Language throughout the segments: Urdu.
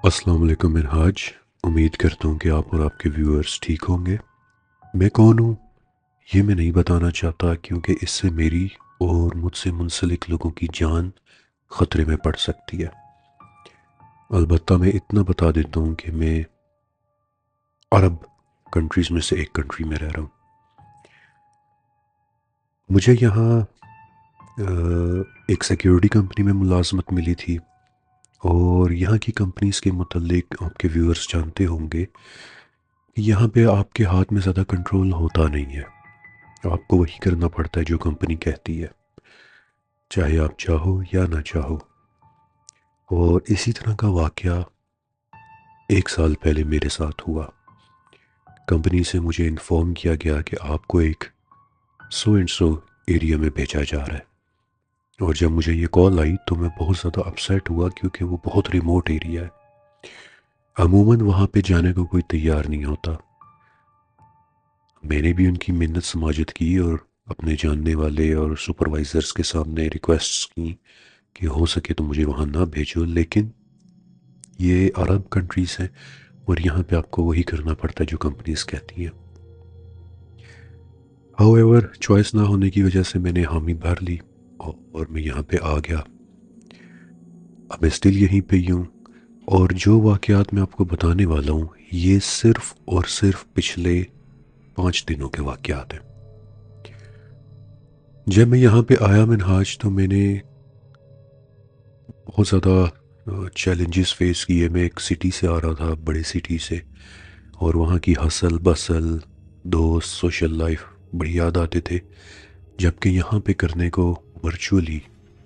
السلام علیکم منہاج، امید کرتا ہوں کہ آپ اور آپ کے ویورز ٹھیک ہوں گے۔ میں کون ہوں یہ میں نہیں بتانا چاہتا کیونکہ اس سے میری اور مجھ سے منسلک لوگوں کی جان خطرے میں پڑ سکتی ہے۔ البتہ میں اتنا بتا دیتا ہوں کہ میں عرب کنٹریز میں سے ایک کنٹری میں رہ رہا ہوں۔ مجھے یہاں ایک سیکیورٹی کمپنی میں ملازمت ملی تھی، اور یہاں کی کمپنیز کے متعلق آپ کے ویورز جانتے ہوں گے کہ یہاں پہ آپ کے ہاتھ میں زیادہ کنٹرول ہوتا نہیں ہے۔ آپ کو وہی کرنا پڑتا ہے جو کمپنی کہتی ہے، چاہے آپ چاہو یا نہ چاہو۔ اور اسی طرح کا واقعہ 1 سال پہلے میرے ساتھ ہوا۔ کمپنی سے مجھے انفارم کیا گیا کہ آپ کو ایک سو اینڈ سو ایریا میں بھیجا جا رہا ہے، اور جب مجھے یہ کال آئی تو میں بہت زیادہ اپسیٹ ہوا کیونکہ وہ بہت ریموٹ ایریا ہے۔ عموماً وہاں پہ جانے کو کوئی تیار نہیں ہوتا۔ میں نے بھی ان کی منت سماجت کی اور اپنے جاننے والے اور سپروائزرز کے سامنے ریکویسٹس کی کہ ہو سکے تو مجھے وہاں نہ بھیجو، لیکن یہ عرب کنٹریز ہیں اور یہاں پہ آپ کو وہی کرنا پڑتا ہے جو کمپنیز کہتی ہیں۔ ہاؤ ایور چوائس نہ ہونے کی وجہ سے میں نے حامی بھر لی اور میں یہاں پہ آ گیا۔ اب میں اسٹل یہیں پہ ہی ہوں، اور جو واقعات میں آپ کو بتانے والا ہوں یہ صرف اور صرف پچھلے 5 دنوں کے واقعات ہیں۔ جب میں یہاں پہ آیا منہاج تو میں نے بہت زیادہ چیلنجز فیس کیے۔ میں ایک سٹی سے آ رہا تھا، بڑے سٹی سے، اور وہاں کی ہسل بسل، دوست، سوشل لائف بڑی یاد آتے تھے، جبکہ یہاں پہ کرنے کو ورچولی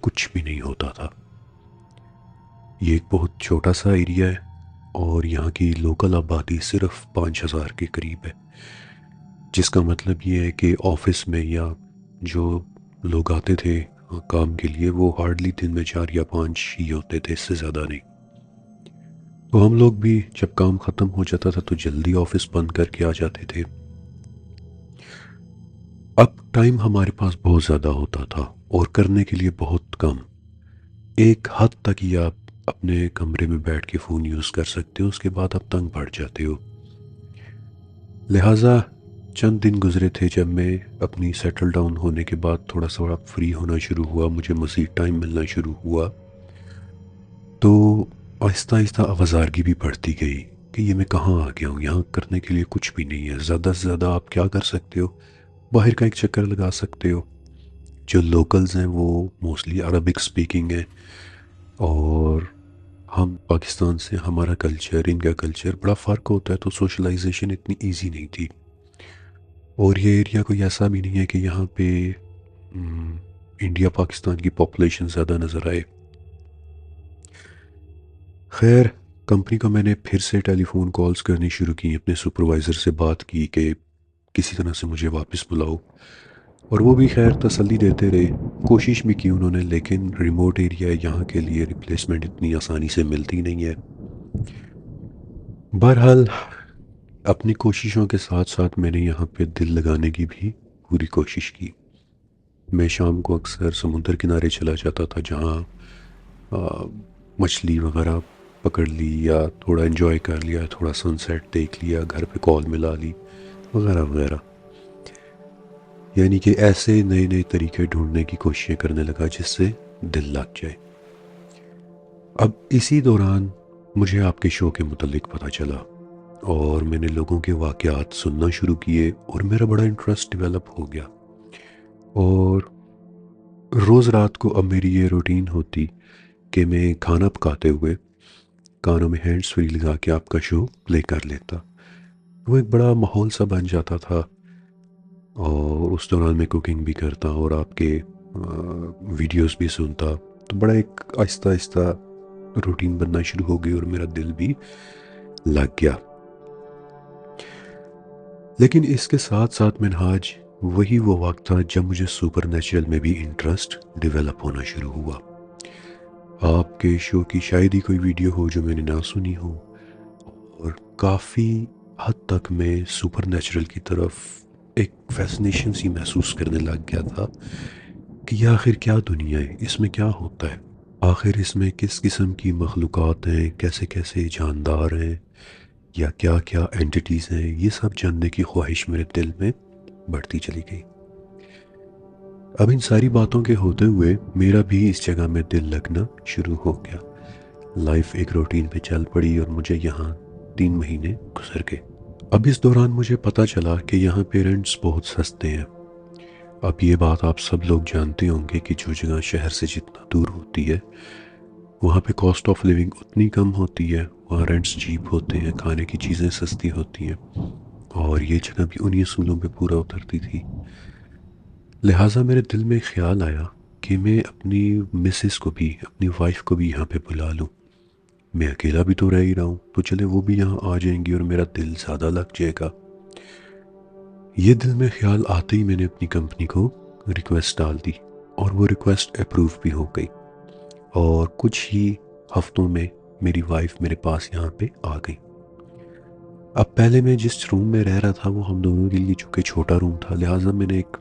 کچھ بھی نہیں ہوتا تھا۔ یہ ایک بہت چھوٹا سا ایریا ہے اور یہاں کی لوکل آبادی صرف 5,000 کے قریب ہے، جس کا مطلب یہ ہے کہ آفس میں یا جو لوگ آتے تھے کام کے لیے وہ ہارڈلی دن میں 4 یا 5 ہی ہوتے تھے، اس سے زیادہ نہیں۔ تو ہم لوگ بھی جب کام ختم ہو جاتا تھا تو جلدی آفس بند کر کے آ جاتے تھے۔ اب ٹائم ہمارے پاس بہت زیادہ ہوتا تھا اور کرنے کے لیے بہت کم۔ ایک حد تک ہی آپ اپنے کمرے میں بیٹھ کے فون یوز کر سکتے ہو، اس کے بعد آپ تنگ پڑ جاتے ہو۔ لہٰذا چند دن گزرے تھے جب میں اپنی سیٹل ڈاؤن ہونے کے بعد تھوڑا سا فری ہونا شروع ہوا، مجھے مزید ٹائم ملنا شروع ہوا، تو آہستہ آہستہ آوازارگی بھی بڑھتی گئی کہ یہ میں کہاں آ گیا ہوں، یہاں کرنے کے لیے کچھ بھی نہیں ہے۔ زیادہ سے زیادہ آپ کیا کر سکتے ہو؟ باہر کا ایک چکر لگا سکتے ہو۔ جو لوکلز ہیں وہ موسٹلی عربک سپیکنگ ہیں، اور ہم پاکستان سے، ہمارا کلچر ان کا کلچر بڑا فرق ہوتا ہے، تو سوشلائزیشن اتنی ایزی نہیں تھی۔ اور یہ ایریا کوئی ایسا بھی نہیں ہے کہ یہاں پہ انڈیا پاکستان کی پاپولیشن زیادہ نظر آئے۔ خیر، کمپنی کو میں نے پھر سے ٹیلی فون کالز کرنی شروع کی، اپنے سپروائزر سے بات کی کہ کسی طرح سے مجھے واپس بلاؤ، اور وہ بھی خیر تسلی دیتے رہے، کوشش بھی کی انہوں نے، لیکن ریموٹ ایریا یہاں کے لیے ریپلیسمنٹ اتنی آسانی سے ملتی نہیں ہے۔ بہرحال اپنی کوششوں کے ساتھ ساتھ میں نے یہاں پہ دل لگانے کی بھی پوری کوشش کی۔ میں شام کو اکثر سمندر کنارے چلا جاتا تھا، جہاں مچھلی وغیرہ پکڑ لی یا تھوڑا انجوائے کر لیا، تھوڑا سن سیٹ دیکھ لیا، گھر پہ کال ملا لی وغیرہ وغیرہ۔ یعنی کہ ایسے نئے نئے طریقے ڈھونڈنے کی کوششیں کرنے لگا جس سے دل لگ جائے۔ اب اسی دوران مجھے آپ کے شو کے متعلق پتہ چلا، اور میں نے لوگوں کے واقعات سننا شروع کیے، اور میرا بڑا انٹرسٹ ڈیولپ ہو گیا۔ اور روز رات کو اب میری یہ روٹین ہوتی کہ میں کھانا پکاتے ہوئے کانوں میں ہینڈز فری لگا کے آپ کا شو پلے کر لیتا۔ وہ ایک بڑا ماحول سا بن جاتا تھا، اور اس دوران میں کوکنگ بھی کرتا اور آپ کے ویڈیوز بھی سنتا، تو بڑا ایک آہستہ آہستہ روٹین بننا شروع ہو گئی اور میرا دل بھی لگ گیا۔ لیکن اس کے ساتھ ساتھ منہاج وہی وہ وقت تھا جب مجھے سپر نیچرل میں بھی انٹرسٹ ڈیولپ ہونا شروع ہوا۔ آپ کے شو کی شاید ہی کوئی ویڈیو ہو جو میں نے نہ سنی ہو، اور کافی حد تک میں سپر نیچرل کی طرف ایک فیسنیشن سی محسوس کرنے لگ گیا تھا کہ یہ آخر کیا دنیا ہے، اس میں کیا ہوتا ہے۔ آخر اس میں کس قسم کی مخلوقات ہیں، کیسے کیسے جاندار ہیں، یا کیا کیا اینٹیٹیز ہیں، یہ سب جاننے کی خواہش میرے دل میں بڑھتی چلی گئی۔ اب ان ساری باتوں کے ہوتے ہوئے میرا بھی اس جگہ میں دل لگنا شروع ہو گیا۔ لائف ایک روٹین پہ چل پڑی اور مجھے یہاں 3 مہینے گزر گئے۔ اب اس دوران مجھے پتا چلا کہ یہاں پیرنٹس بہت سستے ہیں۔ اب یہ بات آپ سب لوگ جانتے ہوں گے کہ جو جگہ شہر سے جتنا دور ہوتی ہے وہاں پہ کاسٹ آف لیونگ اتنی کم ہوتی ہے، وہاں رینٹس چیپ ہوتے ہیں، کھانے کی چیزیں سستی ہوتی ہیں، اور یہ جگہ بھی انہی اصولوں پہ پورا اترتی تھی۔ لہٰذا میرے دل میں خیال آیا کہ میں اپنی مسز کو بھی، اپنی وائف کو بھی یہاں پہ بلا لوں۔ میں اکیلا بھی تو رہ ہی رہا ہوں، تو چلے وہ بھی یہاں آ جائیں گی اور میرا دل زیادہ لگ جائے گا۔ یہ دل میں خیال آتے ہی میں نے اپنی کمپنی کو ریکویسٹ ڈال دی، اور وہ ریکویسٹ اپروو بھی ہو گئی، اور کچھ ہی ہفتوں میں میری وائف میرے پاس یہاں پہ آ گئی۔ اب پہلے میں جس روم میں رہ رہا تھا وہ ہم دونوں کے لیے چونکہ چھوٹا روم تھا، لہٰذا میں نے ایک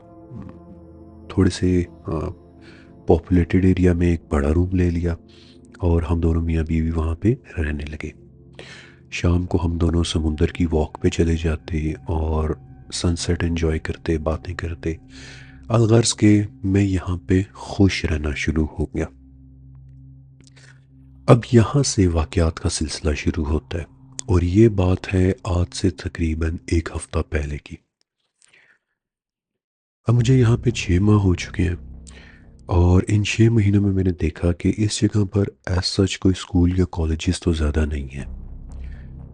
تھوڑے سے پاپولیٹڈ ایریا میں ایک بڑا روم لے لیا، اور ہم دونوں میاں بیوی وہاں پہ رہنے لگے۔ شام کو ہم دونوں سمندر کی واک پہ چلے جاتے اور سن سیٹ انجوائے کرتے، باتیں کرتے، الغرض کہ میں یہاں پہ خوش رہنا شروع ہو گیا۔ اب یہاں سے واقعات کا سلسلہ شروع ہوتا ہے، اور یہ بات ہے آج سے تقریباً 1 ہفتہ پہلے کی۔ اب مجھے یہاں پہ 6 ماہ ہو چکے ہیں، اور ان 6 مہینوں میں نے دیکھا کہ اس جگہ پر ایز سچ کوئی اسکول یا کالجز تو زیادہ نہیں ہیں،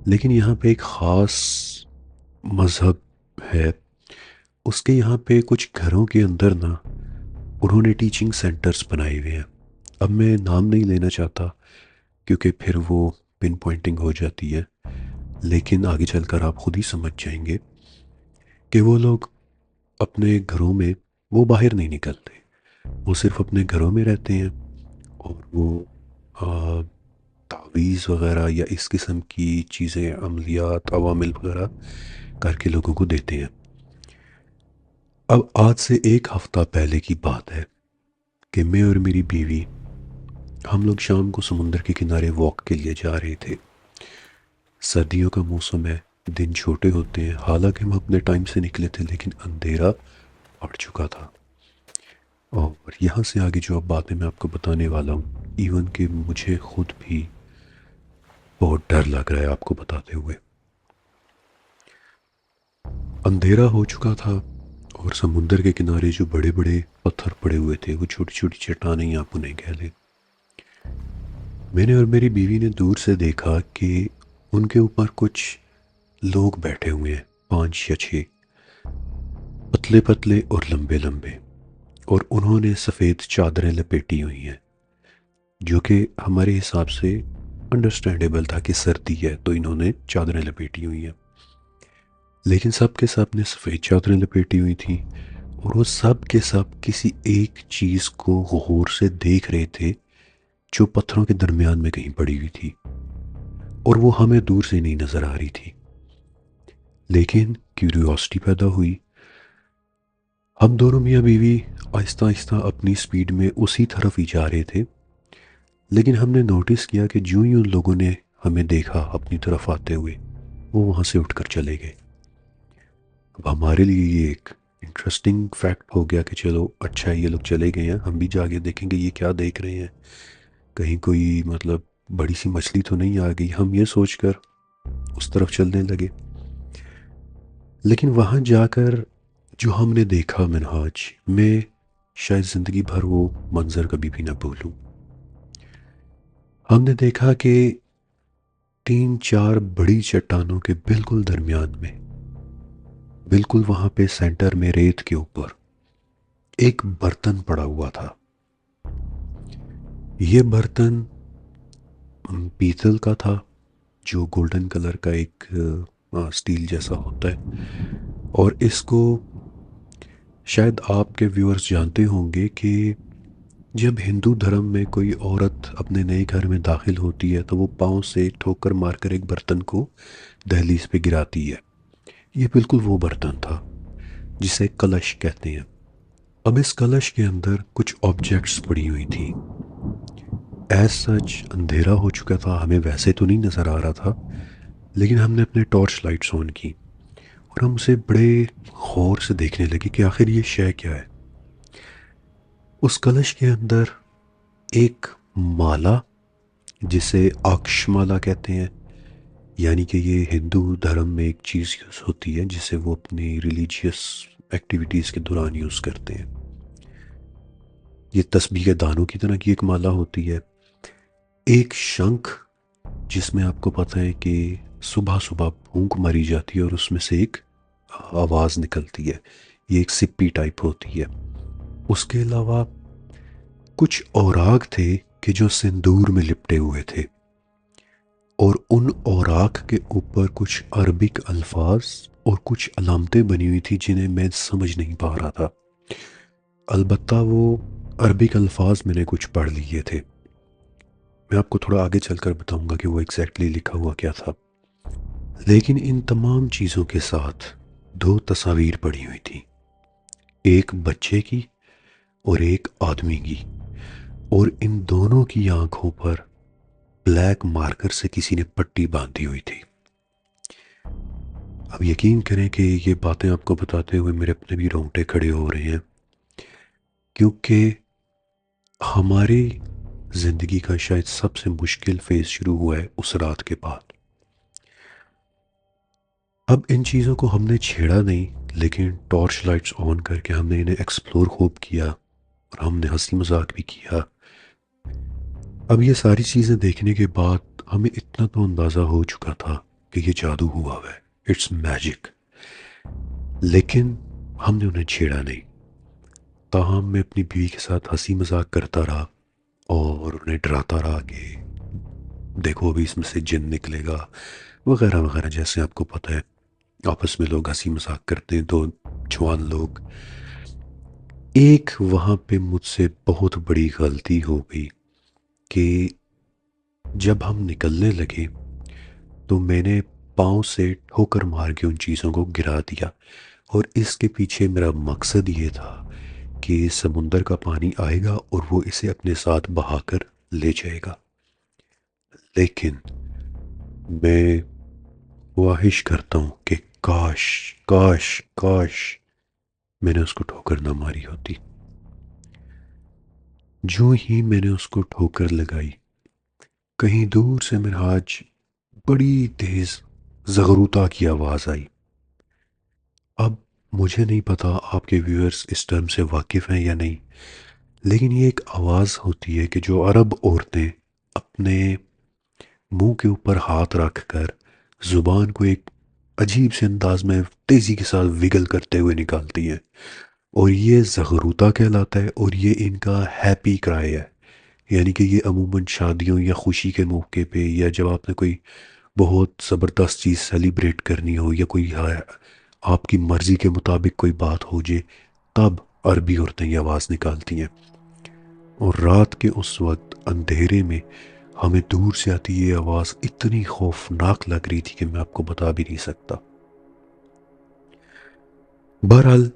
لیکن یہاں پہ ایک خاص مذہب ہے۔ اس کے یہاں پہ کچھ گھروں کے اندر نا انہوں نے ٹیچنگ سینٹرز بنائے ہوئے ہیں۔ اب میں نام نہیں لینا چاہتا کیونکہ پھر وہ پن پوائنٹنگ ہو جاتی ہے، لیکن آگے چل کر آپ خود ہی سمجھ جائیں گے کہ وہ لوگ اپنے گھروں میں وہ باہر نہیں نکلتے، وہ صرف اپنے گھروں میں رہتے ہیں، اور وہ تعویذ وغیرہ یا اس قسم کی چیزیں، عملیات، عوامل وغیرہ کر کے لوگوں کو دیتے ہیں۔ اب آج سے 1 ہفتہ پہلے کی بات ہے کہ میں اور میری بیوی ہم لوگ شام کو سمندر کے کنارے واک کے لیے جا رہے تھے۔ سردیوں کا موسم ہے، دن چھوٹے ہوتے ہیں، حالانکہ ہم اپنے ٹائم سے نکلے تھے لیکن اندھیرا پڑ چکا تھا۔ اور یہاں سے آگے جو اب باتیں میں آپ کو بتانے والا ہوں، ایون کہ مجھے خود بھی بہت ڈر لگ رہا ہے آپ کو بتاتے ہوئے۔ اندھیرا ہو چکا تھا، اور سمندر کے کنارے جو بڑے بڑے پتھر پڑے ہوئے تھے، وہ چھوٹی چھوٹی چٹانیں آپ انہیں کہہ لیں، میں نے اور میری بیوی نے دور سے دیکھا کہ ان کے اوپر کچھ لوگ بیٹھے ہوئے ہیں، 5 یا 6، پتلے پتلے اور لمبے لمبے، اور انہوں نے سفید چادریں لپیٹی ہوئی ہیں، جو کہ ہمارے حساب سے انڈرسٹینڈیبل تھا کہ سردی ہے تو انہوں نے چادریں لپیٹی ہوئی ہیں، لیکن سب کے سب نے سفید چادریں لپیٹی ہوئی تھیں، اور وہ سب کے سب کسی ایک چیز کو غور سے دیکھ رہے تھے جو پتھروں کے درمیان میں کہیں پڑی ہوئی تھی، اور وہ ہمیں دور سے نہیں نظر آ رہی تھی، لیکن کیوریوسٹی پیدا ہوئی۔ ہم دونوں میاں بیوی آہستہ آہستہ اپنی سپیڈ میں اسی طرف ہی جا رہے تھے، لیکن ہم نے نوٹس کیا کہ جو ہی ان لوگوں نے ہمیں دیکھا اپنی طرف آتے ہوئے، وہ وہاں سے اٹھ کر چلے گئے۔ اب ہمارے لیے یہ ایک انٹرسٹنگ فیکٹ ہو گیا کہ چلو اچھا ہے، یہ لوگ چلے گئے ہیں، ہم بھی جا کے دیکھیں گے یہ کیا دیکھ رہے ہیں، کہیں کوئی بڑی سی مچھلی تو نہیں آ گئی، ہم یہ سوچ کر اس طرف چلنے لگے۔ لیکن وہاں جا کر جو ہم نے دیکھا منہاج، میں شاید زندگی بھر وہ منظر کبھی بھی نہ بھولوں۔ ہم نے دیکھا کہ 3 4 بڑی چٹانوں کے بالکل درمیان میں، بالکل وہاں پہ سینٹر میں ریت کے اوپر ایک برتن پڑا ہوا تھا۔ یہ برتن پیتل کا تھا، جو گولڈن کلر کا ایک سٹیل جیسا ہوتا ہے، اور اس کو شاید آپ کے ویورز جانتے ہوں گے کہ جب ہندو دھرم میں کوئی عورت اپنے نئے گھر میں داخل ہوتی ہے تو وہ پاؤں سے ٹھوکر مار کر ایک برتن کو دہلیز پہ گراتی ہے۔ یہ بالکل وہ برتن تھا جسے کلش کہتے ہیں۔ اب اس کلش کے اندر کچھ آبجیکٹس پڑی ہوئی تھیں، ایز سچ اندھیرا ہو چکا تھا، ہمیں ویسے تو نہیں نظر آ رہا تھا، لیکن ہم نے اپنے ٹارچ لائٹس آن کی اور ہم اسے بڑے غور سے دیکھنے لگے کہ آخر یہ شے کیا ہے۔ اس کلش کے اندر ایک مالا، جسے آکش مالا کہتے ہیں، یعنی کہ یہ ہندو دھرم میں ایک چیز یوز ہوتی ہے جسے وہ اپنی ریلیجیس ایکٹیویٹیز کے دوران یوز کرتے ہیں۔ یہ تسبیح کے دانوں کی طرح کی ایک مالا ہوتی ہے، ایک شنکھ جس میں آپ کو پتہ ہے کہ صبح صبح پھونک ماری جاتی ہے اور اس میں سے ایک آواز نکلتی ہے، یہ ایک سپی ٹائپ ہوتی ہے۔ اس کے علاوہ کچھ اوراق تھے کہ جو سندور میں لپٹے ہوئے تھے، اور ان اوراق کے اوپر کچھ عربک الفاظ اور کچھ علامتیں بنی ہوئی تھی جنہیں میں سمجھ نہیں پا رہا تھا۔ البتہ وہ عربک الفاظ میں نے کچھ پڑھ لیے تھے، میں آپ کو تھوڑا آگے چل کر بتاؤں گا کہ وہ ایگزیکٹلی لکھا ہوا کیا تھا۔ لیکن ان تمام چیزوں کے ساتھ دو تصاویر پڑی ہوئی تھیں، ایک بچے کی اور ایک آدمی کی، اور ان دونوں کی آنکھوں پر بلیک مارکر سے کسی نے پٹی باندھی ہوئی تھی۔ اب یقین کریں کہ یہ باتیں آپ کو بتاتے ہوئے میرے اپنے بھی رونگٹے کھڑے ہو رہے ہیں، کیونکہ ہماری زندگی کا شاید سب سے مشکل فیز شروع ہوا ہے اس رات کے بعد۔ اب ان چیزوں کو ہم نے چھیڑا نہیں، لیکن ٹارچ لائٹس آن کر کے ہم نے انہیں ایکسپلور خوب کیا اور ہم نے ہنسی مذاق بھی کیا۔ اب یہ ساری چیزیں دیکھنے کے بعد ہمیں اتنا تو اندازہ ہو چکا تھا کہ یہ جادو ہوا ہوا ہے، اٹس میجک، لیکن ہم نے انہیں چھیڑا نہیں۔ تاہم میں اپنی بیوی کے ساتھ ہنسی مذاق کرتا رہا اور انہیں ڈراتا رہا کہ دیکھو ابھی اس میں سے جن نکلے گا وغیرہ وغیرہ، جیسے آپ کو پتہ ہے آپس میں لوگ ہنسی مذاق کرتے ہیں، دو جوان لوگ۔ ایک وہاں پہ مجھ سے بہت بڑی غلطی ہو گئی کہ جب ہم نکلنے لگے تو میں نے پاؤں سے ٹھوکر مار کے ان چیزوں کو گرا دیا، اور اس کے پیچھے میرا مقصد یہ تھا کہ سمندر کا پانی آئے گا اور وہ اسے اپنے ساتھ بہا کر لے جائے گا۔ لیکن میں خواہش کرتا ہوں کہ کاش کاش کاش میں نے اس کو ٹھوکر نہ ماری ہوتی۔ جو ہی میں نے اس کو ٹھوکر لگائی، کہیں دور سے میرے آج بڑی تیز زغروطہ کی آواز آئی۔ اب مجھے نہیں پتا آپ کے ویورز اس ٹرم سے واقف ہیں یا نہیں، لیکن یہ ایک آواز ہوتی ہے کہ جو عرب عورتیں اپنے منہ کے اوپر ہاتھ رکھ کر زبان کو ایک عجیب سے انداز میں تیزی کے ساتھ وگل کرتے ہوئے نکالتی ہیں، اور یہ زغروطہ کہلاتا ہے، اور یہ ان کا ہیپی کرائے ہے، یعنی کہ یہ عموماً شادیوں یا خوشی کے موقع پہ، یا جب آپ نے کوئی بہت زبردست چیز سیلیبریٹ کرنی ہو، یا کوئی آپ کی مرضی کے مطابق کوئی بات ہو جائے، تب عربی عورتیں یہ آواز نکالتی ہیں۔ اور رات کے اس وقت اندھیرے میں ہمیں دور سے آتی یہ آواز اتنی خوفناک لگ رہی تھی کہ میں آپ کو بتا بھی نہیں سکتا۔ بہرحال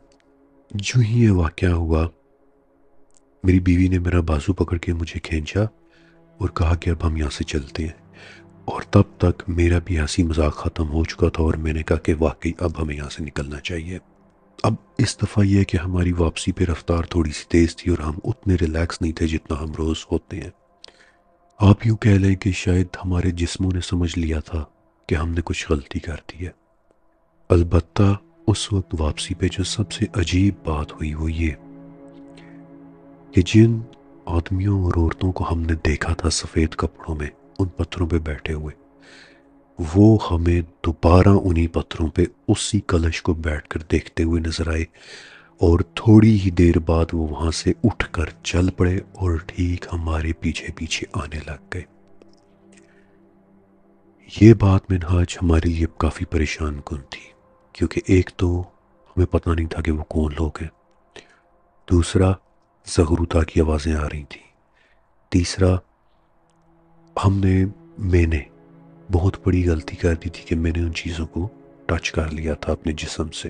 جو ہی یہ واقعہ ہوا، میری بیوی نے میرا بازو پکڑ کے مجھے کھینچا اور کہا کہ اب ہم یہاں سے چلتے ہیں، اور تب تک میرا بھی ہنسی مذاق ختم ہو چکا تھا، اور میں نے کہا کہ واقعی اب ہمیں یہاں سے نکلنا چاہیے۔ اب اس دفعہ یہ کہ ہماری واپسی پہ رفتار تھوڑی سی تیز تھی اور ہم اتنے ریلیکس نہیں تھے جتنا ہم روز ہوتے ہیں۔ آپ یوں کہہ لیں کہ شاید ہمارے جسموں نے سمجھ لیا تھا کہ ہم نے کچھ غلطی کر دی ہے۔ البتہ اس وقت واپسی پہ جو سب سے عجیب بات ہوئی وہ یہ کہ جن آدمیوں اور عورتوں کو ہم نے دیکھا تھا سفید کپڑوں میں ان پتھروں پہ بیٹھے ہوئے، وہ ہمیں دوبارہ انہی پتھروں پہ اسی کلش کو بیٹھ کر دیکھتے ہوئے نظر آئے، اور تھوڑی ہی دیر بعد وہ وہاں سے اٹھ کر چل پڑے اور ٹھیک ہمارے پیچھے پیچھے آنے لگ گئے۔ یہ بات منہاج ہمارے لیے کافی پریشان کن تھی، کیونکہ ایک تو ہمیں پتہ نہیں تھا کہ وہ کون لوگ ہیں، دوسرا زغروطہ کی آوازیں آ رہی تھیں، تیسرا میں نے بہت بڑی غلطی کر دی تھی کہ میں نے ان چیزوں کو ٹچ کر لیا تھا اپنے جسم سے۔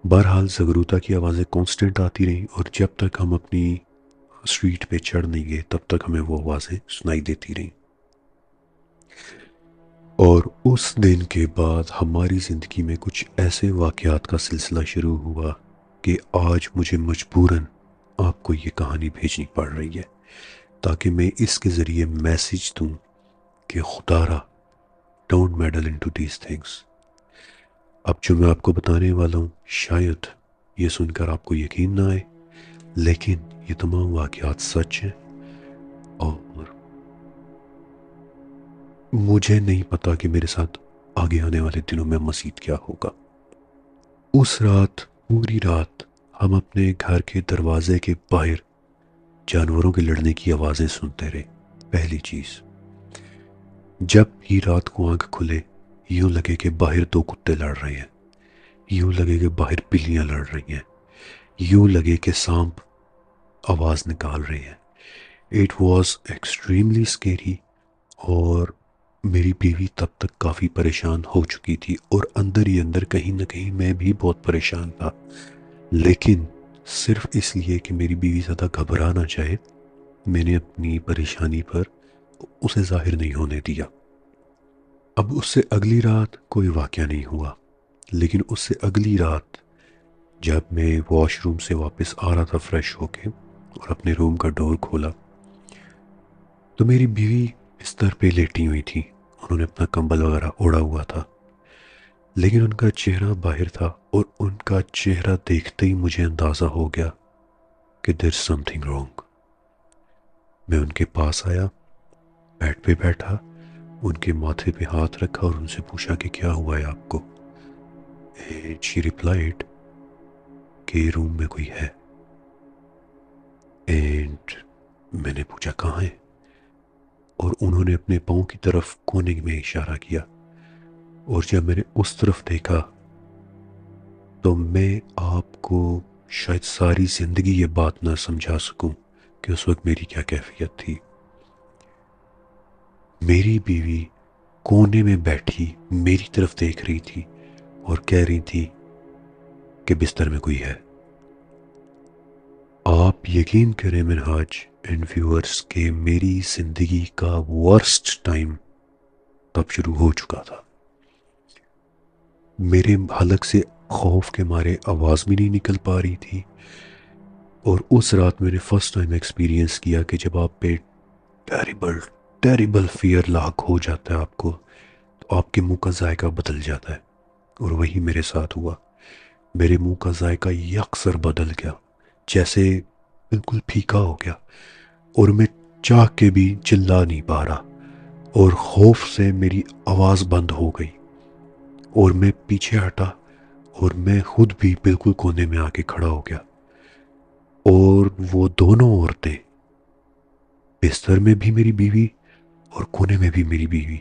بہرحال زغروطہ کی آوازیں کانسٹنٹ آتی رہیں، اور جب تک ہم اپنی اسٹریٹ پہ چڑھ نہیں گئے تب تک ہمیں وہ آوازیں سنائی دیتی رہیں. اور اس دن کے بعد ہماری زندگی میں کچھ ایسے واقعات کا سلسلہ شروع ہوا کہ آج مجھے مجبوراً آپ کو یہ کہانی بھیجنی پڑ رہی ہے تاکہ میں اس کے ذریعے میسج دوں کہ خدا را don't meddle into these things. اب جو میں آپ کو بتانے والا ہوں شاید یہ سن کر آپ کو یقین نہ آئے، لیکن یہ تمام واقعات سچ ہیں اور مجھے نہیں پتا کہ میرے ساتھ آگے آنے والے دنوں میں مزید کیا ہوگا. اس رات پوری رات ہم اپنے گھر کے دروازے کے باہر جانوروں کے لڑنے کی آوازیں سنتے رہے. پہلی چیز، جب بھی رات کو آنکھ کھلے یوں لگے کہ باہر دو کتے لڑ رہے ہیں، یوں لگے کہ باہر بلیاں لڑ رہی ہیں، یوں لگے کہ سانپ آواز نکال رہے ہیں. It was extremely scary. اور میری بیوی تب تک کافی پریشان ہو چکی تھی اور اندر ہی اندر کہیں نہ کہیں میں بھی بہت پریشان تھا، لیکن صرف اس لیے کہ میری بیوی زیادہ گھبرا نہ جائے میں نے اپنی پریشانی پر اسے ظاہر نہیں ہونے دیا. اب اس سے اگلی رات کوئی واقعہ نہیں ہوا، لیکن اس سے اگلی رات جب میں واش روم سے واپس آ رہا تھا فریش ہو کے اور اپنے روم کا ڈور کھولا تو میری بیوی بستر پہ لیٹی ہوئی تھی. انہوں نے اپنا کمبل وغیرہ اوڑھا ہوا تھا، لیکن ان کا چہرہ باہر تھا اور ان کا چہرہ دیکھتے ہی مجھے اندازہ ہو گیا کہ there's something wrong. میں ان کے پاس آیا، بیڈ پہ بیٹھا، ان کے ماتھے پہ ہاتھ رکھا اور ان سے پوچھا کہ کیا ہوا ہے آپ کو. And she replied کہ روم میں کوئی ہے. اینڈ میں نے پوچھا کہاں ہے، اور انہوں نے اپنے پاؤں کی طرف کونے میں اشارہ کیا. اور جب میں نے اس طرف دیکھا تو میں آپ کو شاید ساری زندگی یہ بات نہ سمجھا سکوں کہ اس وقت میری کیا کیفیت تھی. میری بیوی کونے میں بیٹھی میری طرف دیکھ رہی تھی اور کہہ رہی تھی کہ بستر میں کوئی ہے. آپ یقین کریں منہاج اینڈ ویورز کہ میری زندگی کا ورسٹ ٹائم تب شروع ہو چکا تھا. میرے حلق سے خوف کے مارے آواز بھی نہیں نکل پا رہی تھی، اور اس رات میں نے فرسٹ ٹائم ایکسپیرینس کیا کہ جب آپ پہ ٹیریبل فیئر لاحق ہو جاتا ہے آپ کو تو آپ کے منہ کا ذائقہ بدل جاتا ہے، اور وہی میرے ساتھ ہوا. میرے منہ کا ذائقہ یکسر بدل گیا، جیسے بالکل پھیکا ہو گیا، اور میں چاہ کے بھی چلا نہیں پا رہا، اور خوف سے میری آواز بند ہو گئی اور میں پیچھے ہٹا اور میں خود بھی بالکل کونے میں آ کے کھڑا ہو گیا. اور وہ دونوں عورتیں، بستر میں بھی میری بیوی اور کونے میں بھی میری بیوی،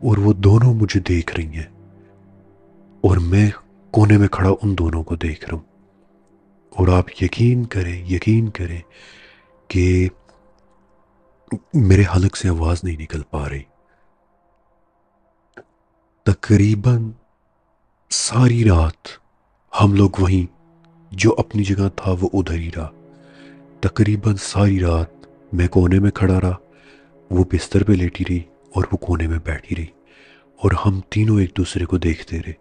اور وہ دونوں مجھے دیکھ رہی ہیں اور میں کونے میں کھڑا ان دونوں کو دیکھ رہا ہوں. اور آپ یقین کریں کہ میرے حلق سے آواز نہیں نکل پا رہی. تقریباً ساری رات ہم لوگ وہیں، جو اپنی جگہ تھا وہ ادھر ہی رہا. تقریباً ساری رات میں کونے میں کھڑا رہا، وہ بستر پہ لیٹی رہی اور وہ کونے میں بیٹھی رہی، اور ہم تینوں ایک دوسرے کو دیکھتے رہے،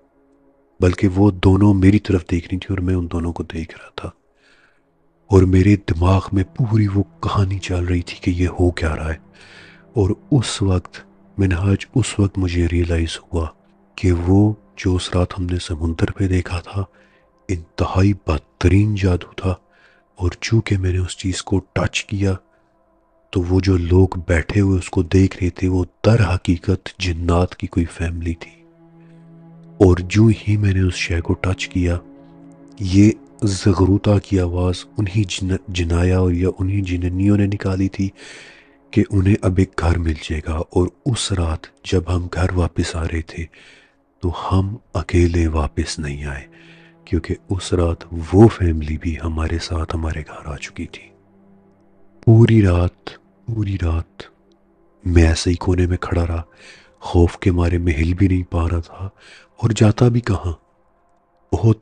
بلکہ وہ دونوں میری طرف دیکھ رہی تھی اور میں ان دونوں کو دیکھ رہا تھا. اور میرے دماغ میں پوری وہ کہانی چل رہی تھی کہ یہ ہو کیا رہا ہے. اور اس وقت مجھے ریئلائز ہوا کہ وہ جو اس رات ہم نے سمندر پہ دیکھا تھا انتہائی بدترین جادو تھا، اور چونکہ میں نے اس چیز کو ٹچ کیا تو وہ جو لوگ بیٹھے ہوئے اس کو دیکھ رہے تھے وہ در حقیقت جنات کی کوئی فیملی تھی. اور جو ہی میں نے اس شے کو ٹچ کیا، یہ زغروطہ کی آواز انہی جنایا اور یا انہی جننیوں نے نکالی تھی کہ انہیں اب ایک گھر مل جائے گا. اور اس رات جب ہم گھر واپس آ رہے تھے تو ہم اکیلے واپس نہیں آئے، کیونکہ اس رات وہ فیملی بھی ہمارے ساتھ ہمارے گھر آ چکی تھی. پوری رات میں ایسے ہی کونے میں کھڑا رہا، خوف کے مارے میں ہل بھی نہیں پا رہا تھا اور جاتا بھی کہاں. بہت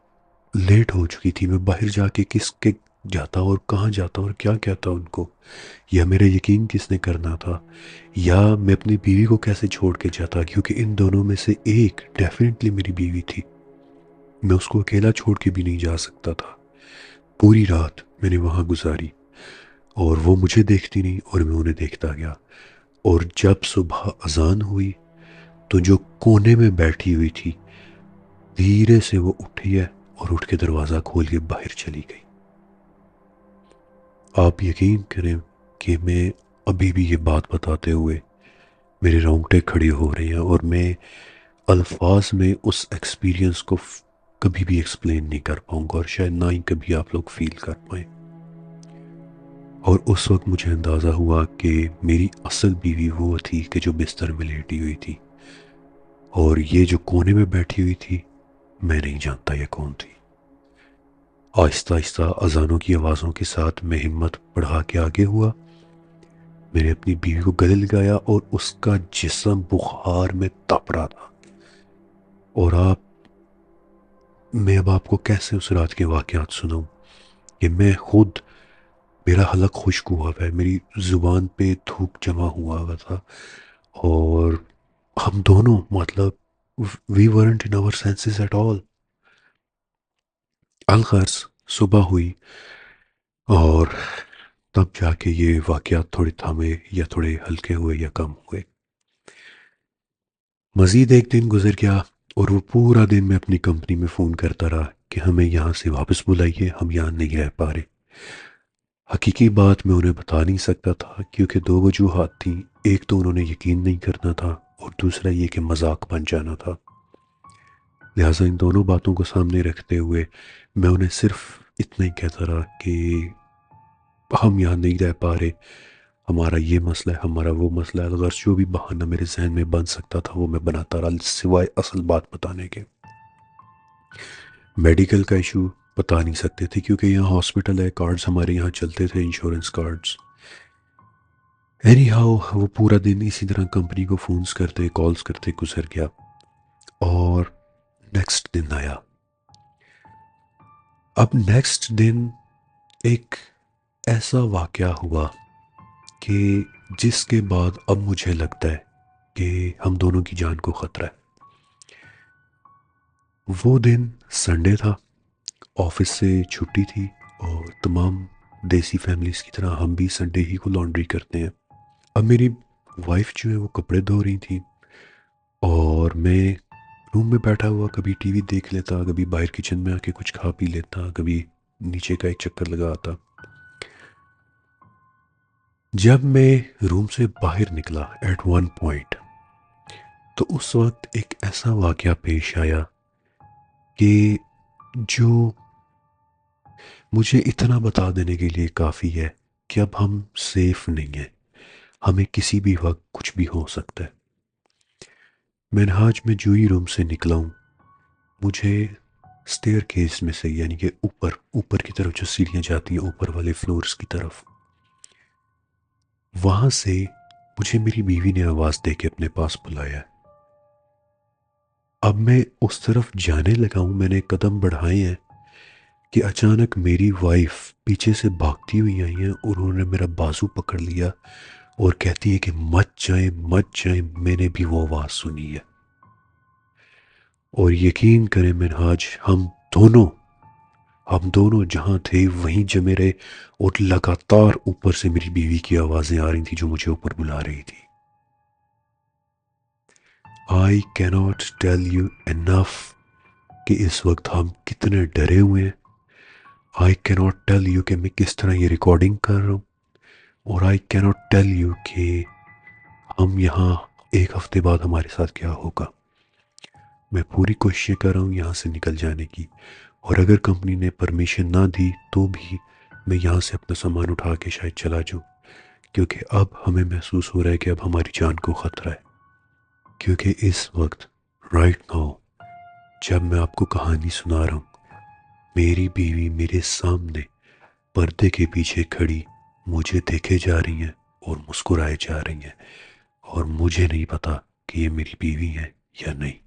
لیٹ ہو چکی تھی، میں باہر جا کے کس کے جاتا اور کہاں جاتا اور کیا کہتا ان کو، یا میرا یقین کس نے کرنا تھا، یا میں اپنی بیوی کو کیسے چھوڑ کے جاتا، کیونکہ ان دونوں میں سے ایک ڈیفینیٹلی میری بیوی تھی، میں اس کو اکیلا چھوڑ کے بھی نہیں جا سکتا تھا۔ پوری رات میں نے وہاں گزاری اور وہ مجھے دیکھتی نہیں اور میں انہیں دیکھتا گیا، اور جب صبح اذان ہوئی تو جو کونے میں بیٹھی ہوئی تھی دھیرے سے وہ اٹھی ہے اور اٹھ کے دروازہ کھول کے باہر چلی گئی۔ آپ یقین کریں کہ میں ابھی بھی یہ بات بتاتے ہوئے میرے رونگٹے کھڑے ہو رہے ہیں، اور میں الفاظ میں اس ایکسپیرینس کو کبھی بھی ایکسپلین نہیں کر پاؤں گا، اور شاید نہ ہی کبھی آپ لوگ فیل کر پائیں۔ اور اس وقت مجھے اندازہ ہوا کہ میری اصل بیوی وہ تھی کہ جو بستر میں لیٹی ہوئی تھی، اور یہ جو کونے میں بیٹھی ہوئی تھی میں نہیں جانتا یہ کون تھی۔ آہستہ آہستہ اذانوں کی آوازوں کے ساتھ میں ہمت بڑھا کے آگے ہوا، میں نے اپنی بیوی کو گلے لگایا اور اس کا جسم بخار میں تپ رہا تھا۔ اور میں اب آپ کو کیسے اس رات کے واقعات سناؤں کہ میں خود، میرا حلق خشک ہوا ہے، میری زبان پہ تھوک جمع ہوا تھا، اور ہم دونوں مطلب we weren't in our senses at all۔ الغرض صبح ہوئی اور تب جا کے یہ واقعات تھوڑے تھامے یا تھوڑے ہلکے ہوئے یا کم ہوئے۔ مزید ایک دن گزر گیا اور وہ پورا دن میں اپنی کمپنی میں فون کرتا رہا کہ ہمیں یہاں سے واپس بلائیے، ہم یہاں نہیں رہ پا رہے۔ حقیقی بات میں انہیں بتا نہیں سکتا تھا کیونکہ دو وجوہات تھیں، ایک تو انہوں نے یقین نہیں کرنا تھا اور دوسرا یہ کہ مذاق بن جانا تھا۔ لہٰذا ان دونوں باتوں کو سامنے رکھتے ہوئے میں انہیں صرف اتنا ہی کہتا رہا کہ ہم یہاں نہیں رہ پا رہے، ہمارا یہ مسئلہ ہے، ہمارا وہ مسئلہ ہے، الغرض جو بھی بہانہ میرے ذہن میں بن سکتا تھا وہ میں بناتا رہا، سوائے اصل بات بتانے کے۔ میڈیکل کا ایشو بتا نہیں سکتے تھے کیونکہ یہاں ہاسپٹل ہے، کارڈز ہمارے یہاں چلتے تھے، انشورنس کارڈز۔ اینی ہاؤ وہ پورا دن اسی طرح کمپنی کو فونز کرتے کالز کرتے گزر گیا، اور نیکسٹ دن آیا۔ اب نیکسٹ دن ایک ایسا واقعہ ہوا کہ جس کے بعد اب مجھے لگتا ہے کہ ہم دونوں کی جان کو خطرہ ہے۔ وہ دن سنڈے تھا، آفس سے چھٹی تھی، اور تمام دیسی فیملیز کی طرح ہم بھی سنڈے ہی کو لانڈری کرتے ہیں۔ اب میری وائف جو ہے وہ کپڑے دھو رہی تھی، اور میں روم میں بیٹھا ہوا کبھی ٹی وی دیکھ لیتا، کبھی باہر کچن میں آ کے کچھ کھا پی لیتا، کبھی نیچے کا ایک چکر لگا آتا۔ جب میں روم سے باہر نکلا ایٹ ون پوائنٹ، تو اس وقت ایک ایسا واقعہ پیش آیا کہ جو مجھے اتنا بتا دینے کے لیے کافی ہے کہ اب ہم سیف نہیں ہیں، ہمیں کسی بھی وقت کچھ بھی ہو سکتا ہے۔ منہاج میں جو ہی روم سے نکلا ہوں، مجھے سٹیئر کیس میں سے، یعنی کہ اوپر کی طرف جو سیڑھیاں جاتی ہیں اوپر والے فلورز کی طرف، وہاں سے مجھے میری بیوی نے آواز دے کے اپنے پاس بلایا۔ اب میں اس طرف جانے لگا ہوں، میں نے قدم بڑھائے ہیں کہ اچانک میری وائف پیچھے سے بھاگتی ہوئی آئی ہیں، اور انہوں نے میرا بازو پکڑ لیا اور کہتی ہے کہ مت جائیں مت جائیں، میں نے بھی وہ آواز سنی ہے۔ اور یقین کریں منہاج، ہم دونوں جہاں تھے وہیں جمے رہے، اور لگاتار اوپر سے میری بیوی کی آوازیں آ رہی تھیں جو مجھے اوپر بلا رہی تھی۔ I cannot tell you enough کہ اس وقت ہم کتنے ڈرے ہوئے ہیں۔ I cannot tell you کہ میں کس طرح یہ ریکارڈنگ کر رہا ہوں، اور I cannot tell you کہ ہم یہاں ایک ہفتے بعد ہمارے ساتھ کیا ہوگا۔ میں پوری کوششیں کر رہا ہوں یہاں سے نکل جانے کی، اور اگر کمپنی نے پرمیشن نہ دی تو بھی میں یہاں سے اپنا سامان اٹھا کے شاید چلا جاؤں، کیونکہ اب ہمیں محسوس ہو رہا ہے کہ اب ہماری جان کو خطرہ ہے۔ کیونکہ اس وقت رائٹ ناؤ جب میں آپ کو کہانی سنا رہا ہوں، میری بیوی میرے سامنے پردے کے پیچھے کھڑی مجھے دیکھے جا رہی ہیں اور مسکرائے جا رہی ہیں، اور مجھے نہیں پتا کہ یہ میری بیوی ہے یا نہیں۔